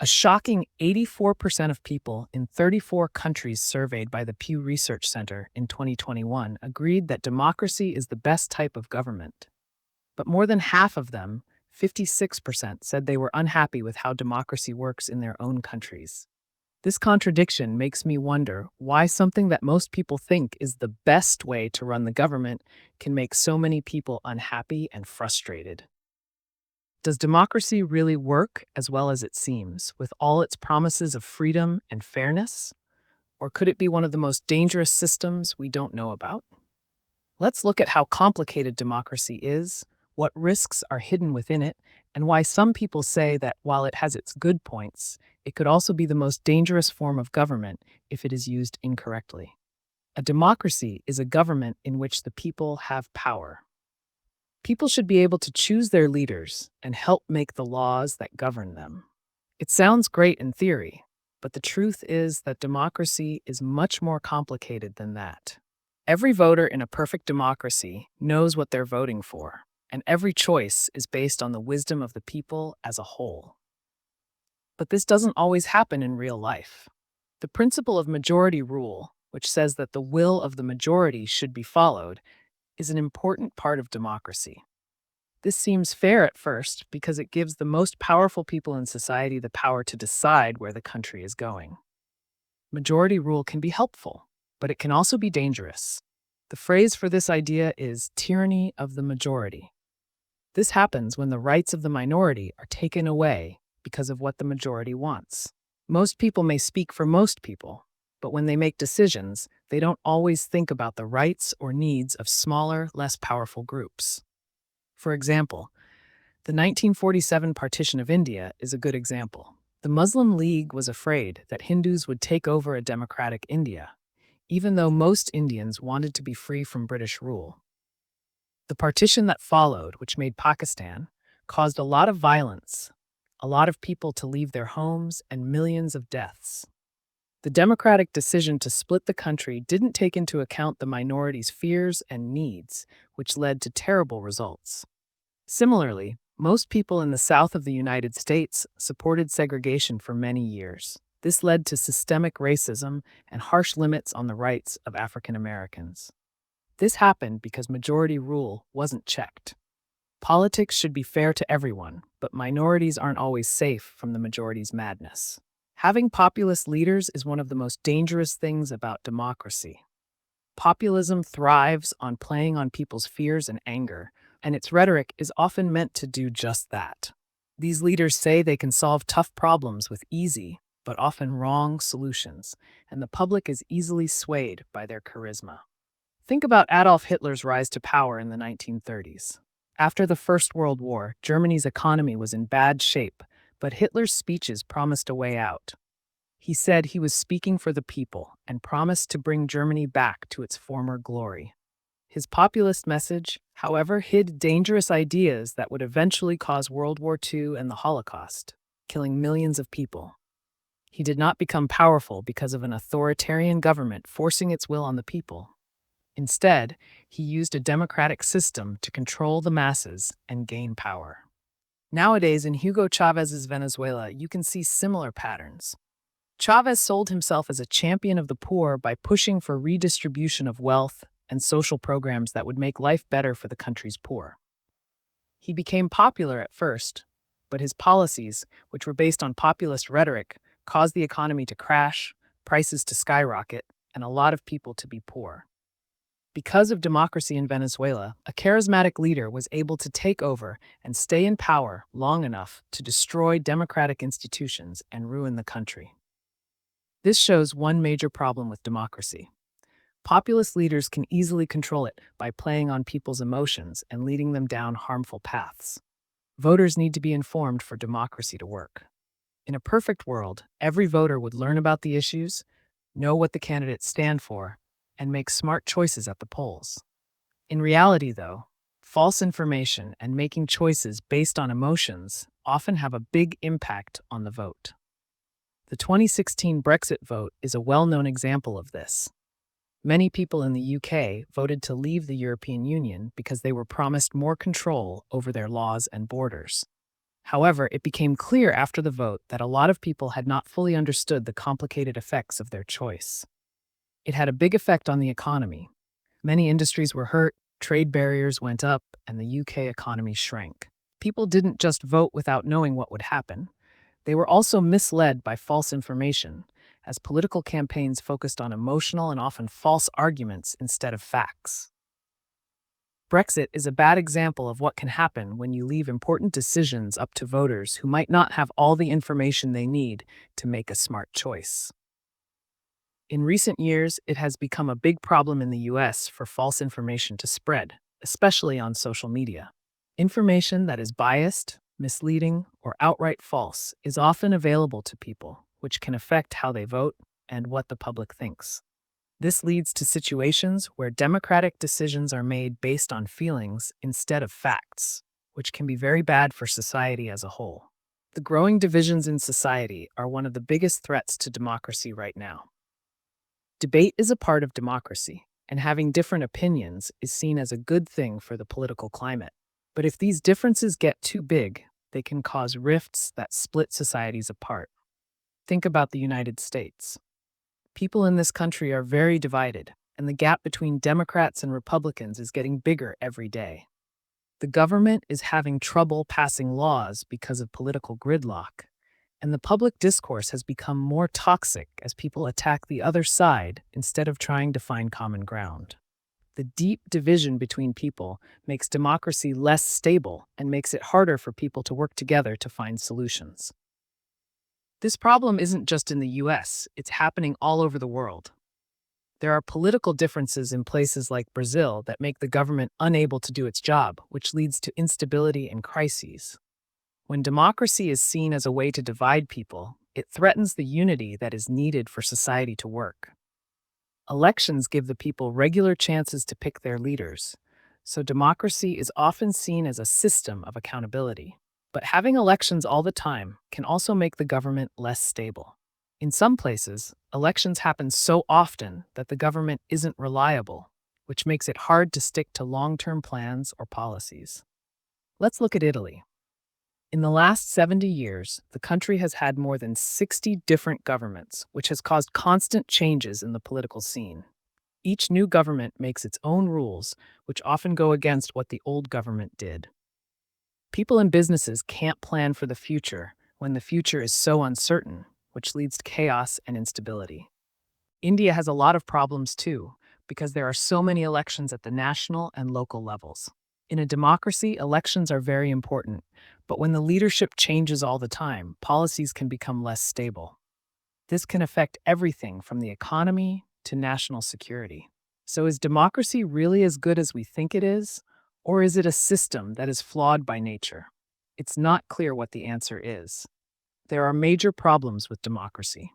A shocking 84% of people in 34 countries surveyed by the Pew Research Center in 2021 agreed that democracy is the best type of government. But more than half of them, 56%, said they were unhappy with how democracy works in their own countries. This contradiction makes me wonder why something that most people think is the best way to run the government can make so many people unhappy and frustrated. Does democracy really work as well as it seems, with all its promises of freedom and fairness? Or could it be one of the most dangerous systems we don't know about? Let's look at how complicated democracy is, what risks are hidden within it, and why some people say that while it has its good points, it could also be the most dangerous form of government if it is used incorrectly. A democracy is a government in which the people have power. People should be able to choose their leaders and help make the laws that govern them. It sounds great in theory, but the truth is that democracy is much more complicated than that. Every voter in a perfect democracy knows what they're voting for, and every choice is based on the wisdom of the people as a whole. But this doesn't always happen in real life. The principle of majority rule, which says that the will of the majority should be followed, is an important part of democracy. This seems fair at first because it gives the most powerful people in society the power to decide where the country is going. Majority rule can be helpful, but it can also be dangerous. The phrase for this idea is tyranny of the majority. This happens when the rights of the minority are taken away because of what the majority wants. Most people may speak for most people, but when they make decisions, they don't always think about the rights or needs of smaller, less powerful groups. For example, the 1947 partition of India is a good example. The Muslim League was afraid that Hindus would take over a democratic India, even though most Indians wanted to be free from British rule. The partition that followed, which made Pakistan, caused a lot of violence, a lot of people to leave their homes, and millions of deaths. The democratic decision to split the country didn't take into account the minority's fears and needs, which led to terrible results. Similarly, most people in the South of the United States supported segregation for many years. This led to systemic racism and harsh limits on the rights of African Americans. This happened because majority rule wasn't checked. Politics should be fair to everyone, but minorities aren't always safe from the majority's madness. Having populist leaders is one of the most dangerous things about democracy. Populism thrives on playing on people's fears and anger, and its rhetoric is often meant to do just that. These leaders say they can solve tough problems with easy, but often wrong solutions, and the public is easily swayed by their charisma. Think about Adolf Hitler's rise to power in the 1930s. After the First World War, Germany's economy was in bad shape, but Hitler's speeches promised a way out. He said he was speaking for the people and promised to bring Germany back to its former glory. His populist message, however, hid dangerous ideas that would eventually cause World War II and the Holocaust, killing millions of people. He did not become powerful because of an authoritarian government forcing its will on the people. Instead, he used a democratic system to control the masses and gain power. Nowadays, in Hugo Chávez's Venezuela, you can see similar patterns. Chávez sold himself as a champion of the poor by pushing for redistribution of wealth and social programs that would make life better for the country's poor. He became popular at first, but his policies, which were based on populist rhetoric, caused the economy to crash, prices to skyrocket, and a lot of people to be poor. Because of democracy in Venezuela, a charismatic leader was able to take over and stay in power long enough to destroy democratic institutions and ruin the country. This shows one major problem with democracy. Populist leaders can easily control it by playing on people's emotions and leading them down harmful paths. Voters need to be informed for democracy to work. In a perfect world, every voter would learn about the issues, know what the candidates stand for, and make smart choices at the polls. In reality, though, false information and making choices based on emotions often have a big impact on the vote. The 2016 Brexit vote is a well-known example of this. Many people in the UK voted to leave the European Union because they were promised more control over their laws and borders. However, it became clear after the vote that a lot of people had not fully understood the complicated effects of their choice. It had a big effect on the economy. Many industries were hurt, trade barriers went up, and the UK economy shrank. People didn't just vote without knowing what would happen. They were also misled by false information, as political campaigns focused on emotional and often false arguments instead of facts. Brexit is a bad example of what can happen when you leave important decisions up to voters who might not have all the information they need to make a smart choice. In recent years, it has become a big problem in the US for false information to spread, especially on social media. Information that is biased, misleading, or outright false is often available to people, which can affect how they vote and what the public thinks. This leads to situations where democratic decisions are made based on feelings instead of facts, which can be very bad for society as a whole. The growing divisions in society are one of the biggest threats to democracy right now. Debate is a part of democracy, and having different opinions is seen as a good thing for the political climate. But if these differences get too big, they can cause rifts that split societies apart. Think about the United States. People in this country are very divided, and the gap between Democrats and Republicans is getting bigger every day. The government is having trouble passing laws because of political gridlock, and the public discourse has become more toxic as people attack the other side instead of trying to find common ground. The deep division between people makes democracy less stable and makes it harder for people to work together to find solutions. This problem isn't just in the US, it's happening all over the world. There are political differences in places like Brazil that make the government unable to do its job, which leads to instability and crises. When democracy is seen as a way to divide people, it threatens the unity that is needed for society to work. Elections give the people regular chances to pick their leaders, so democracy is often seen as a system of accountability. But having elections all the time can also make the government less stable. In some places, elections happen so often that the government isn't reliable, which makes it hard to stick to long-term plans or policies. Let's look at Italy. In the last 70 years, the country has had more than 60 different governments, which has caused constant changes in the political scene. Each new government makes its own rules, which often go against what the old government did. People and businesses can't plan for the future when the future is so uncertain, which leads to chaos and instability. India has a lot of problems too, because there are so many elections at the national and local levels. In a democracy, elections are very important, but when the leadership changes all the time, policies can become less stable. This can affect everything from the economy to national security. So is democracy really as good as we think it is? Or is it a system that is flawed by nature? It's not clear what the answer is. There are major problems with democracy.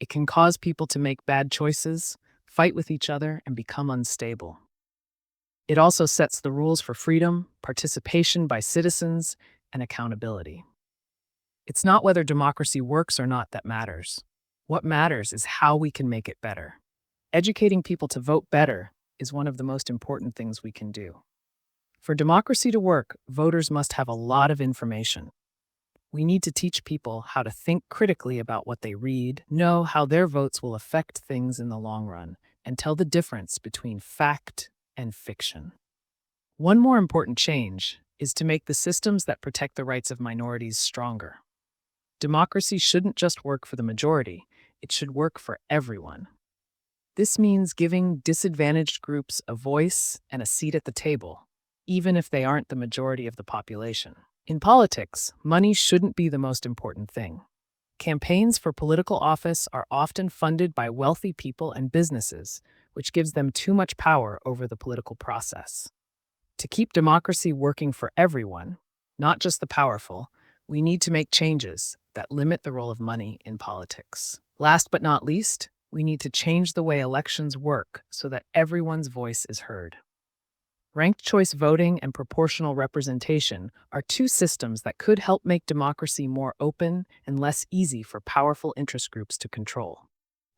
It can cause people to make bad choices, fight with each other, and become unstable. It also sets the rules for freedom, participation by citizens, and accountability. It's not whether democracy works or not that matters. What matters is how we can make it better. Educating people to vote better is one of the most important things we can do. For democracy to work, voters must have a lot of information. We need to teach people how to think critically about what they read, know how their votes will affect things in the long run, and tell the difference between fact and fiction. One more important change is to make the systems that protect the rights of minorities stronger. Democracy shouldn't just work for the majority, it should work for everyone. This means giving disadvantaged groups a voice and a seat at the table, even if they aren't the majority of the population. In politics, money shouldn't be the most important thing. Campaigns for political office are often funded by wealthy people and businesses, which gives them too much power over the political process. To keep democracy working for everyone, not just the powerful, we need to make changes that limit the role of money in politics. Last but not least, we need to change the way elections work so that everyone's voice is heard. Ranked choice voting and proportional representation are two systems that could help make democracy more open and less easy for powerful interest groups to control.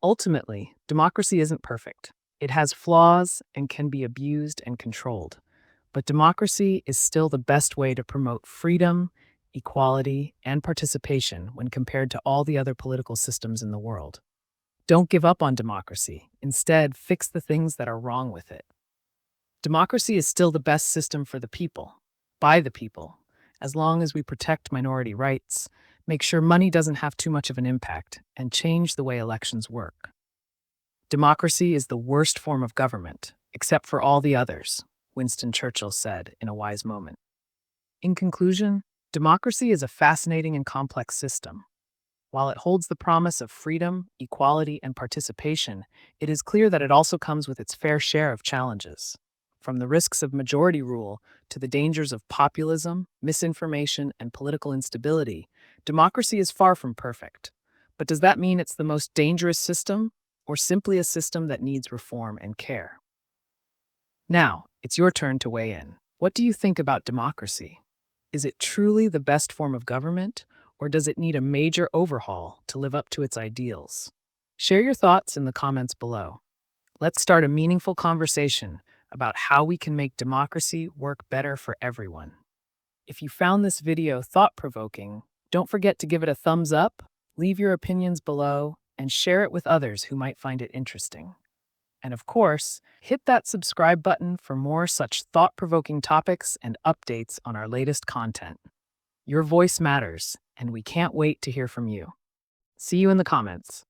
Ultimately, democracy isn't perfect. It has flaws and can be abused and controlled. But democracy is still the best way to promote freedom, equality, and participation when compared to all the other political systems in the world. Don't give up on democracy. Instead, fix the things that are wrong with it. Democracy is still the best system for the people, by the people, as long as we protect minority rights, make sure money doesn't have too much of an impact, and change the way elections work. Democracy is the worst form of government, except for all the others, Winston Churchill said in a wise moment. In conclusion, democracy is a fascinating and complex system. While it holds the promise of freedom, equality, and participation, it is clear that it also comes with its fair share of challenges. From the risks of majority rule to the dangers of populism, misinformation, and political instability, democracy is far from perfect. But does that mean it's the most dangerous system, or simply a system that needs reform and care? Now, it's your turn to weigh in. What do you think about democracy? Is it truly the best form of government, or does it need a major overhaul to live up to its ideals? Share your thoughts in the comments below. Let's start a meaningful conversation about how we can make democracy work better for everyone. If you found this video thought-provoking, don't forget to give it a thumbs up, leave your opinions below, and share it with others who might find it interesting. And of course, hit that subscribe button for more such thought-provoking topics and updates on our latest content. Your voice matters, and we can't wait to hear from you. See you in the comments.